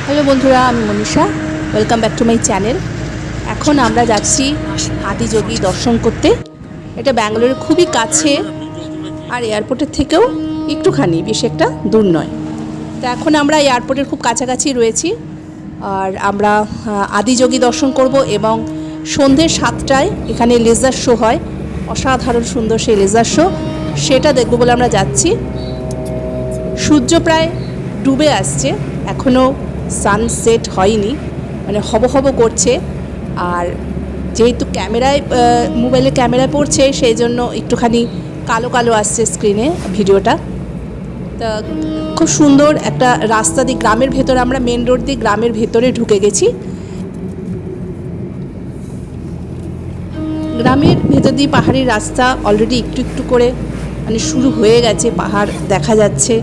Hello বন্ধুরা, আমি Manisha. Welcome back to my channel. এখন আমরা যাচ্ছি আদিযোগী দর্শন করতে। এটা ব্যাঙ্গালোরের খুবই কাছে, আর এয়ারপোর্টের থেকেও একটুখানি, বেশি একটা দূর নয়। তো এখন আমরা এয়ারপোর্টের খুব কাছাকাছি রয়েছি, আর আমরা আদিযোগী দর্শন করব। এবং সন্ধ্যে 7টায় এখানে লেজার শো হয়, অসাধারণ সুন্দর সেই লেজার শো, সেটা দেখব বলে আমরা যাচ্ছি। সূর্য প্রায় ডুবে আসছে, এখনও সানসেট হয়নি, মানে হব হব করছে। আর যেহেতু মোবাইলে ক্যামেরায় পড়ছে, সেই জন্য একটুখানি কালো কালো আসছে স্ক্রিনে ভিডিওটা। তা খুব সুন্দর একটা রাস্তা দিয়ে গ্রামের ভেতরে, আমরা মেন রোড দিয়ে গ্রামের ভেতরে ঢুকে গেছি। গ্রামের ভেতর দিয়ে পাহাড়ি রাস্তা অলরেডি একটু একটু করে মানে শুরু হয়ে গেছে, পাহাড় দেখা যাচ্ছে।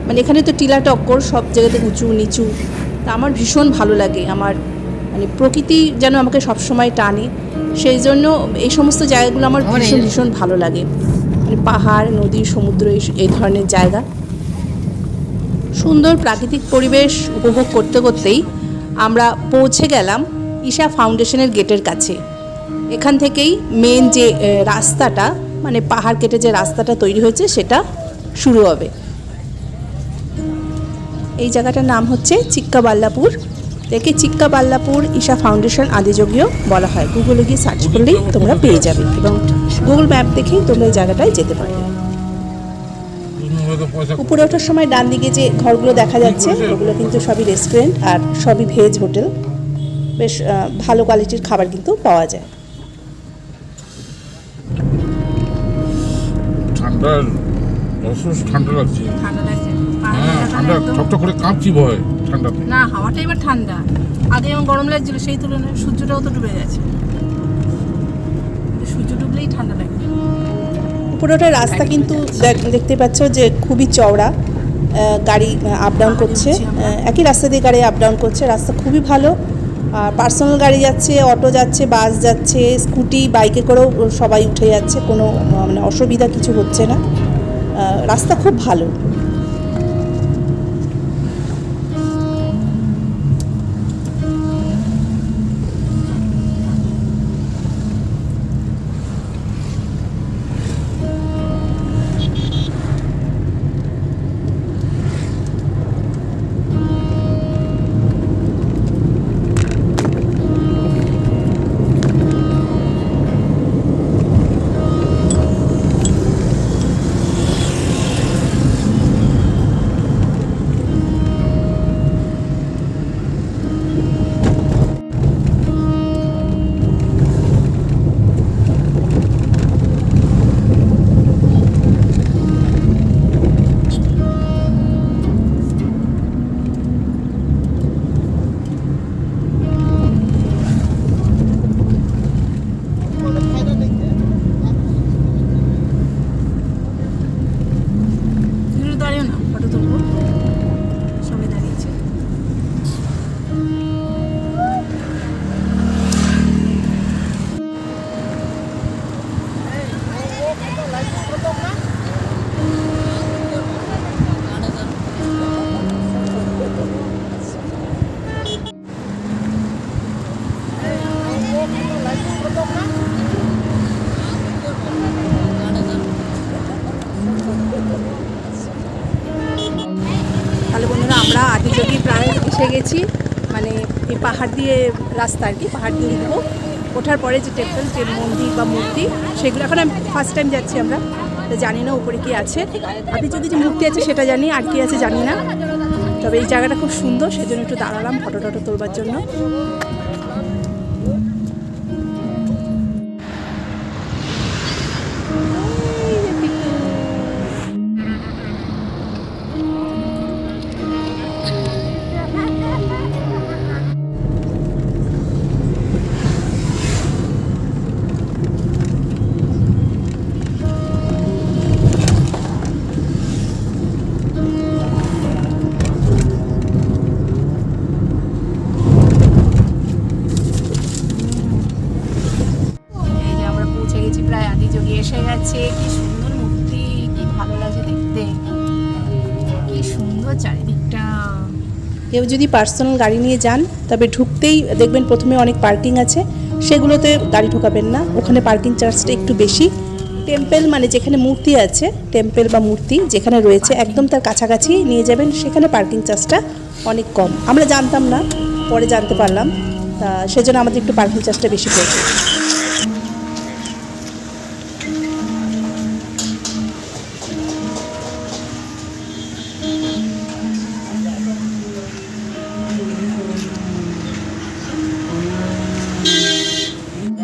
মানে এখানে তো টিলা টক্কর, সব জায়গাতে উঁচু নিচু। তা আমার ভীষণ ভালো লাগে, আমার মানে প্রকৃতি যেন আমাকে সবসময় টানে, সেই জন্য এই সমস্ত জায়গাগুলো আমার ভীষণ ভীষণ ভালো লাগে। মানে পাহাড়, নদী, সমুদ্র, এই ধরনের জায়গা, সুন্দর প্রাকৃতিক পরিবেশ উপভোগ করতে করতেই আমরা পৌঁছে গেলাম ঈশা ফাউন্ডেশনের গেটের কাছে। এখান থেকেই মেন যে রাস্তাটা, মানে পাহাড় কেটে যে রাস্তাটা তৈরি হয়েছে, সেটা শুরু হবে। এই জায়গাটার নাম হচ্ছে চিক্কাবাল্লাপুর। একে চিক্কাবাল্লাপুর ঈশা ফাউন্ডেশন আদিযোগীও বলা হয়। গুগলে গিয়ে সার্চ করলেই তোমরা পেয়ে যাবে, এবং গুগল ম্যাপ দেখেই তোমরা এই জায়গাটায় যেতে পারবে। উপরে ওঠার সময় ডান দিকে যে ঘরগুলো দেখা যাচ্ছে, ওগুলো কিন্তু সবই রেস্টুরেন্ট, আর সবই ভেজ হোটেল। বেশ ভালো কোয়ালিটির খাবার কিন্তু পাওয়া যায়। ঠান্ডা লাগছে, ঠান্ডা ঠকঠক করে কাঁপছি ভয় ঠান্ডাতে। না, হাওয়াটা এবার ঠান্ডা, আগে যেমন গরম লাগছিল সেই তুলনায় সূর্যটাও তো ডুবে গেছে। সূর্য ডুবলেই ঠান্ডা লাগে। উপরে ওঠার রাস্তা কিন্তু দেখতে পাচ্ছ যে খুবই চওড়া, গাড়ি আপ ডাউন করছে, একই রাস্তা দিয়ে গাড়ি আপ ডাউন করছে। রাস্তা খুবই ভালো, আর পার্সোনাল গাড়ি যাচ্ছে, অটো যাচ্ছে, বাস যাচ্ছে, স্কুটি, বাইকে করেও সবাই উঠে যাচ্ছে, কোনো মানে অসুবিধা কিছু হচ্ছে না। রাস্তা খুব ভালো। তাহলে বন্ধুরা, আমরা আদিযোগী প্রায় এসে গেছি। মানে এই পাহাড় দিয়ে রাস্তা, আর কি পাহাড় দিয়ে উঠবো। ওঠার পরে যে টেম্পল, যে মন্দির বা মূর্তি, সেগুলো এখন আমি ফার্স্ট টাইম যাচ্ছি আমরা, তো জানি না উপরে কি আছে। আদিযোগী যে মূর্তি আছে সেটা জানি, আর কি আছে জানি না। তবে এই জায়গাটা খুব সুন্দর, সেজন্য একটু দাঁড়ালাম ফটো টটো তোলবার জন্য। কেউ যদি পার্সোনাল গাড়ি নিয়ে যান তবে ঢুকতেই দেখবেন প্রথমে অনেক পার্কিং আছে, সেগুলোতে গাড়ি ঢোকাবেন না, ওখানে পার্কিং চার্জটা একটু বেশি। টেম্পল মানে যেখানে মূর্তি আছে, টেম্পল বা মূর্তি যেখানে রয়েছে একদম তার কাছাকাছি নিয়ে যাবেন, সেখানে পার্কিং চার্জটা অনেক কম। আমরা জানতাম না, পরে জানতে পারলাম, তা সেজন্য আমাদের একটু পার্কিং চার্জটা বেশি পড়ছে।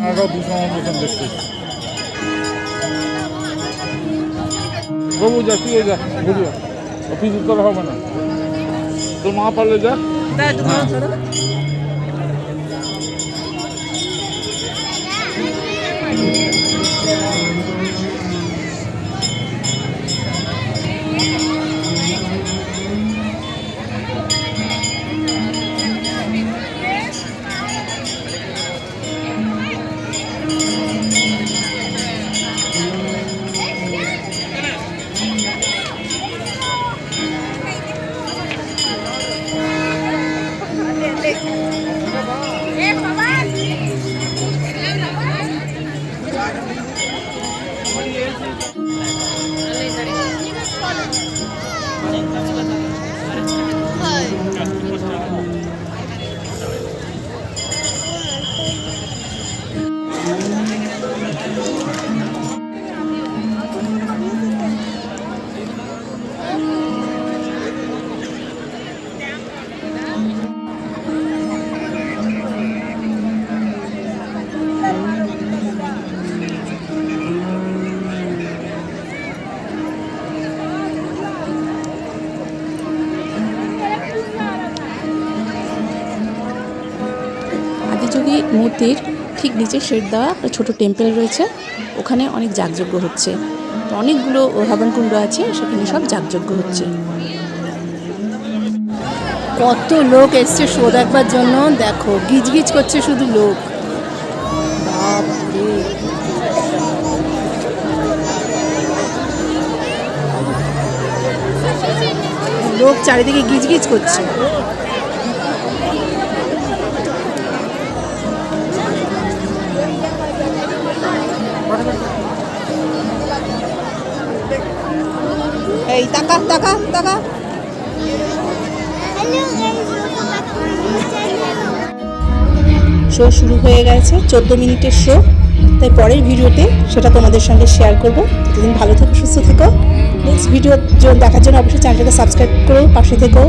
আমরাও 200 মতন দেখতে। বাবু যা, তুই যা, ঘুরিয়া অফিস করা হবে না, তোর মা পারলে যা। আদিযোগী মূর্তির ঠিক নিচে শেড দেওয়া একটা ছোটো টেম্পল রয়েছে, ওখানে অনেক যাগযজ্ঞ হচ্ছে। তো অনেকগুলো হবন কুণ্ড আছে, সেখানে সব যাগযজ্ঞ হচ্ছে। কত লোক এসছে শো দেখবার জন্য, দেখো গিজগিজ করছে শুধু লোক। বাপরে, লোক চারিদিকে গিজগিজ করছে। এই টাকা টাকা টাকা। শো শুরু হয়ে গেছে, 14 মিনিটের শো, তাই পরের ভিডিওতে সেটা তোমাদের সঙ্গে শেয়ার করবো। ততদিন ভালো থেকো, সুস্থ থেকো। নেক্সট ভিডিও দেখার জন্য অবশ্যই চ্যানেলটাকে সাবস্ক্রাইব করো, পাশে থেকো।